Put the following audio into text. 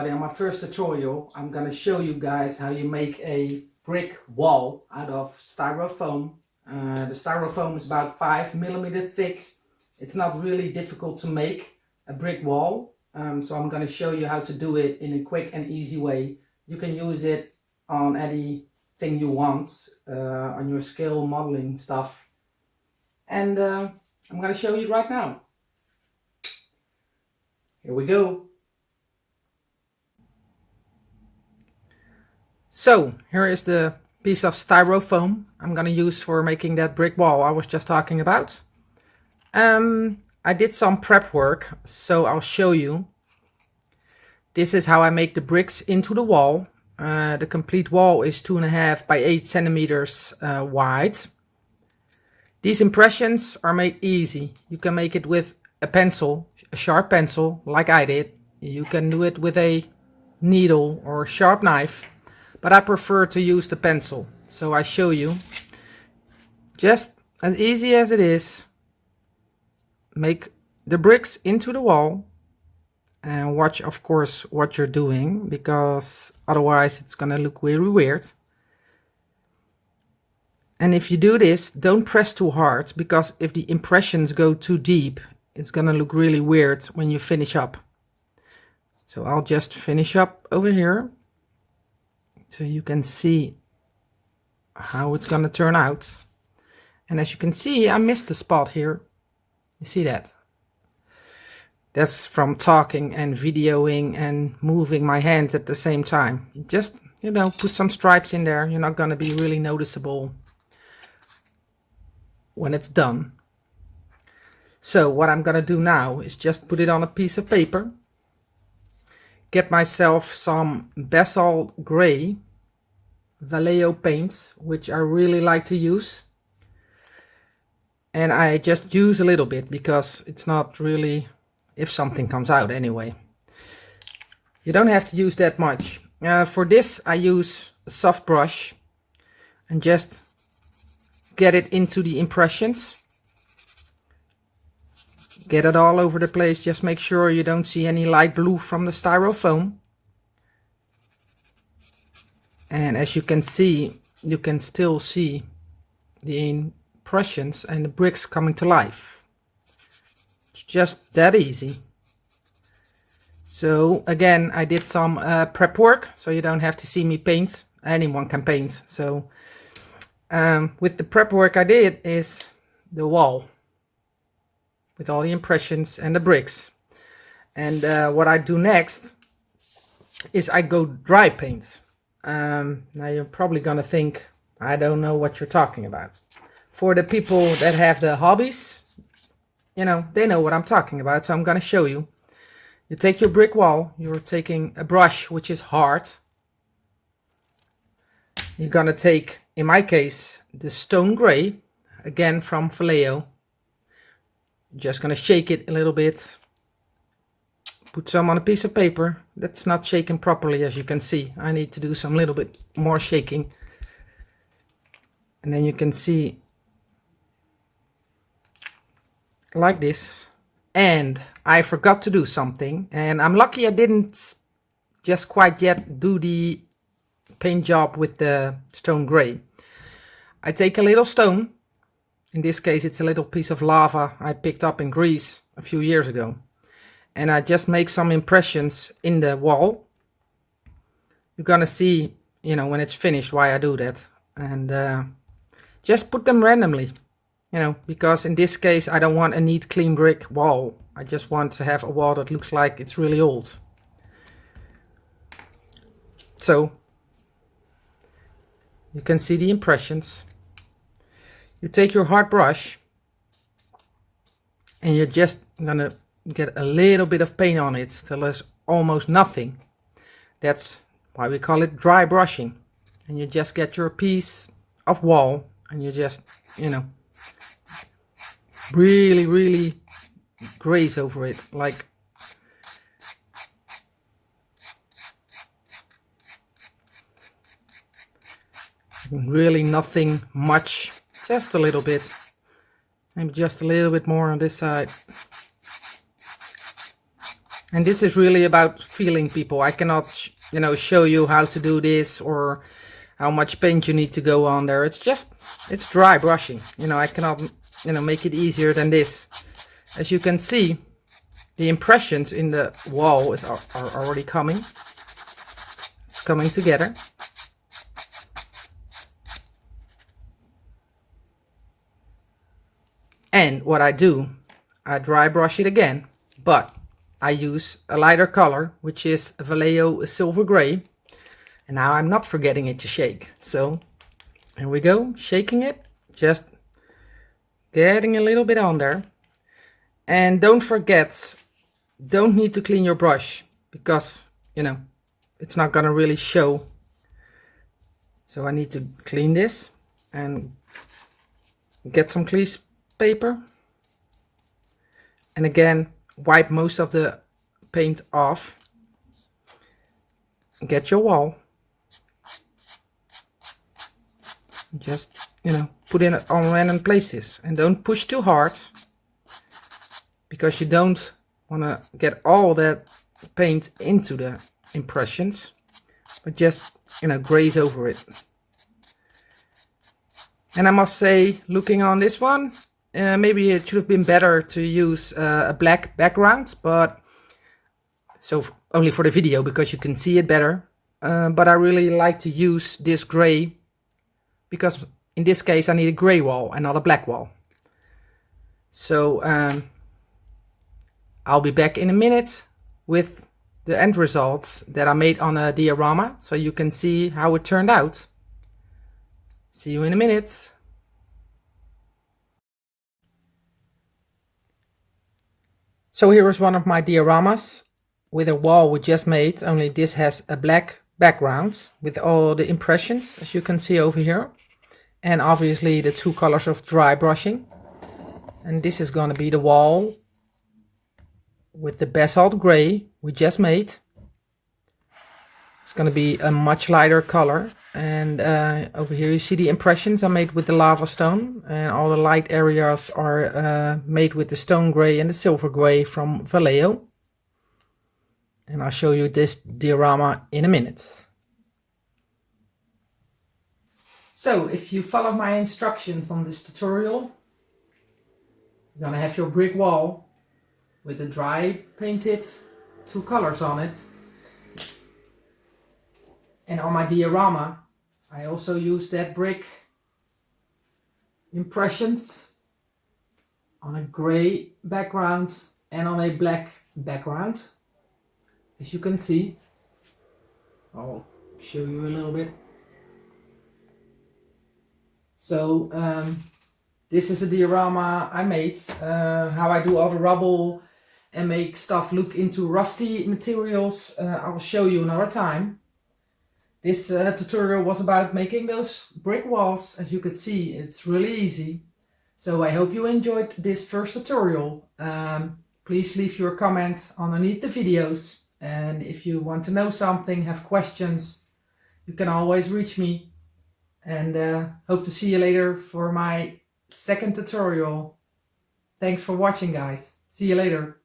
everybody. On my first tutorial, I'm gonna show you guys how you make a brick wall out of styrofoam. The styrofoam is about 5 mm thick. It's not really difficult to make a brick wall. So I'm gonna show you how to do it in a quick and easy way. You can use it on anything you want, on your scale modeling stuff. And I'm gonna show you right now. Here we go. So here is the piece of styrofoam I'm gonna use for making that brick wall I was just talking about. I did some prep work, so I'll show you. This is how I make the bricks into the wall. The complete wall is 2.5 by 8 centimeters wide. These impressions are made easy. You can make it with a pencil, a sharp pencil, like I did. You can do it with a needle or a sharp knife, but I prefer to use the pencil. So I show you, just as easy as it is, make the bricks into the wall and watch, of course, what you're doing, because otherwise it's gonna look very weird. And if you do this, don't press too hard, because if the impressions go too deep, it's gonna look really weird when you finish up. So I'll just finish up over here so you can see how it's gonna turn out. And as you can see, I missed a spot here. You see that? That's from talking and videoing and moving my hands at the same time. Just, you know, put some stripes in there. You're not gonna be really noticeable when it's done. So what I'm gonna do now is just put it on a piece of paper, get myself some Basalt Grey Vallejo paint, which I really like to use, and I just use a little bit because it's not really, if something comes out anyway. You don't have to use that much. For this I use a soft brush and just get it into the impressions. Get it all over the place. Just make sure you don't see any light blue from the styrofoam. And as you can see, you can still see the impressions and the bricks coming to life. It's just that easy. So again, I did some prep work, so you don't have to see me paint. Anyone can paint. So with the prep work I did is the wall, with all the impressions and the bricks. And what I do next is I go dry paint. Now you're probably gonna think I don't know what you're talking about. For the people that have the hobbies, you know, they know what I'm talking about, so I'm gonna show you. You take your brick wall, you're taking a brush which is hard. You're gonna take, in my case, the stone gray, again from Vallejo. Just gonna shake it a little bit, put some on a piece of paper. That's not shaken properly, as you can see. I need to do some little bit more shaking. And then you can see like this. And I forgot to do something, and I'm lucky I didn't just quite yet do the paint job with the stone gray. I take a little stone. In this case, it's a little piece of lava I picked up in Greece a few years ago. And I just make some impressions in the wall. You're gonna see, you know, when it's finished, why I do that. And just put them randomly, you know, because in this case, I don't want a neat, clean brick wall. I just want to have a wall that looks like it's really old. So you can see the impressions. You take your hard brush and you're just gonna get a little bit of paint on it till there's almost nothing. That's why we call it dry brushing. And you just get your piece of wall and you just, you know, really graze over it, like really nothing much, just a little bit, maybe just a little bit more on this side. And this is really about feeling, people. I cannot, show you how to do this or how much paint you need to go on there. It's dry brushing. I cannot, make it easier than this. As you can see, the impressions in the wall are already coming. It's coming together. And what I do, I dry brush it again, but I use a lighter color, which is Vallejo Silver Grey. And now I'm not forgetting it to shake. So here we go, shaking it, just getting a little bit on there. And don't forget, don't need to clean your brush because, it's not gonna really show. So I need to clean this and get some grease paper. And again, wipe most of the paint off. Get your wall. Just, put it on random places and don't push too hard because you don't want to get all that paint into the impressions, but just, graze over it. And I must say, looking on this one, maybe it should have been better to use a black background, but so only for the video because you can see it better. But I really like to use this gray because in this case I need a gray wall and not a black wall. So I'll be back in a minute with the end result that I made on a diorama so you can see how it turned out. See you in a minute. So here is one of my dioramas with a wall we just made, only this has a black background with all the impressions, as you can see over here. And obviously the two colors of dry brushing. And this is going to be the wall with the basalt gray we just made. It's going to be a much lighter color. And over here you see the impressions I made with the lava stone. And all the light areas are made with the stone gray and the silver gray from Vallejo. And I'll show you this diorama in a minute. So if you follow my instructions on this tutorial, you're going to have your brick wall with the dry painted two colors on it. And on my diorama, I also use that brick impressions on a gray background and on a black background. As you can see, I'll show you a little bit. So this is a diorama I made, how I do all the rubble and make stuff look into rusty materials. I will show you another time. This tutorial was about making those brick walls. As you could see, it's really easy. So I hope you enjoyed this first tutorial. Please leave your comment underneath the videos. And if you want to know something, have questions, you can always reach me. And hope to see you later for my second tutorial. Thanks for watching, guys. See you later.